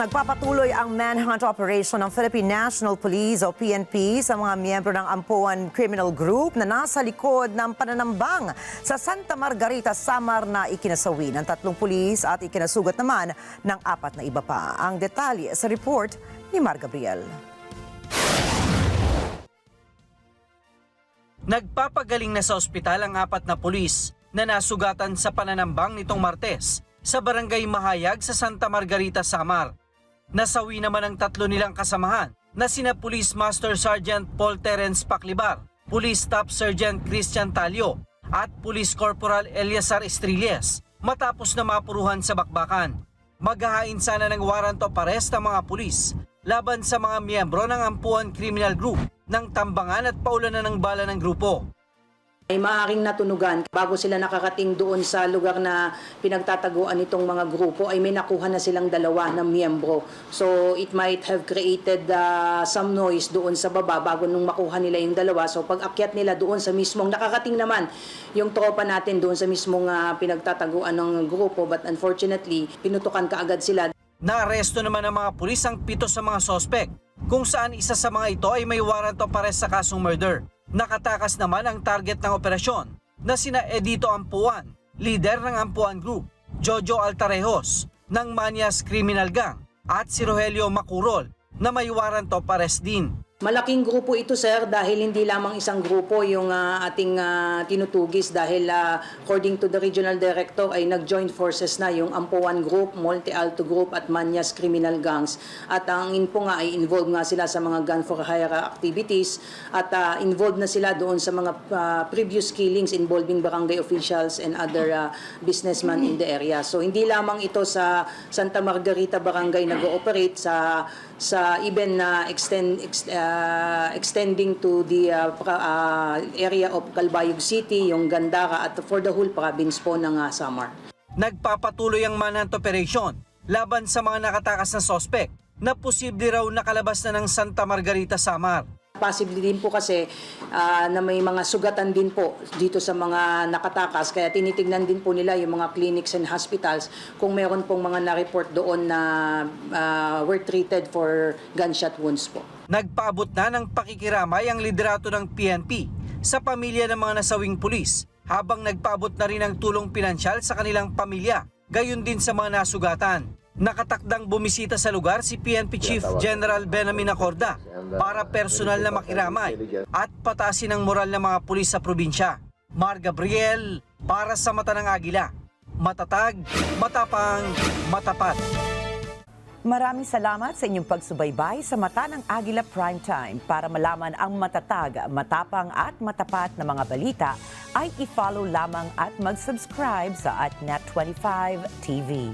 Nagpapatuloy ang manhunt operation ng Philippine National Police o PNP sa mga miyembro ng Ampuan Criminal Group na nasa likod ng pananambang sa Santa Margarita, Samar na ikinasawi ng 3 pulis at ikinasugat naman ng 4 na iba pa. Ang detalye sa report ni Mar Gabriel. Nagpapagaling na sa ospital ang 4 na pulis na nasugatan sa pananambang nitong Martes sa Barangay Mahayag sa Santa Margarita, Samar. Nasawi naman ang 3 nilang kasamahan na sina Police Master Sergeant Paul Terence Paclibar, Police Staff Sergeant Christian Talio at Police Corporal Eliazar Estrelles matapos na mapuruhan sa bakbakan. Maghahain sana ng warrant of arrest ang mga pulis laban sa mga miyembro ng Ampuan Criminal Group ng tambangan at paulanan ng bala ng grupo. Ay maaaring natunugan bago sila nakakating doon sa lugar na pinagtataguan nitong mga grupo ay may nakuha na silang 2 na miyembro. So it might have created some noise doon sa baba bago nung makuha nila yung 2. So pag akyat nila doon sa mismong nakakating naman yung tropa natin doon sa mismong pinagtataguan ng grupo, but unfortunately pinutukan kaagad sila. Naaresto naman ng mga pulis ang 7 sa mga sospek, kung saan isa sa mga ito ay may warrant of arrest sa kasong murder. Nakatakas naman ang target ng operasyon na sina Edito Ampuan, leader ng Ampuan Group, Jojo Altarejos ng Manyas Criminal Gang at si Rogelio Macurol na may warrant of arrest din. Malaking grupo ito, sir, dahil hindi lamang isang grupo yung ating tinutugis dahil according to the regional director ay nag-joint forces na yung Ampuan Group, Monte Alto Group at Manyas Criminal Gangs. At ang info nga ay involved nga sila sa mga gun for hire activities at involved na sila doon sa mga previous killings involving barangay officials and other businessmen in the area. So hindi lamang ito sa Santa Margarita Barangay nag-ooperate sa even extending to the area of Calbayog City, yung Gandara at for the whole province po ng Samar. Nagpapatuloy ang manhunt operation laban sa mga nakatakas na sospek na posible raw nakalabas na ng Santa Margarita, Samar. Possibly din po kasi na may mga sugatan din po dito sa mga nakatakas, kaya tinitignan din po nila yung mga clinics and hospitals kung meron pong mga na-report doon na were treated for gunshot wounds po. Nagpaabot na ng pakikiramay ang liderato ng PNP sa pamilya ng mga nasawing pulis habang nagpaabot na rin ng tulong pinansyal sa kanilang pamilya, gayon din sa mga nasugatan. Nakatakdang bumisita sa lugar si PNP Chief General Benamin Acorda para personal na makiramay at patasin ang moral ng mga pulis sa probinsya. Mar Gabriel, para sa Mata ng Agila. Matatag, matapang, matapat. Maraming salamat sa inyong pagsubaybay sa Mata ng Agila Primetime. Para malaman ang matatag, matapang at matapat na mga balita, ay i-follow lamang at mag-subscribe sa @Net25 TV.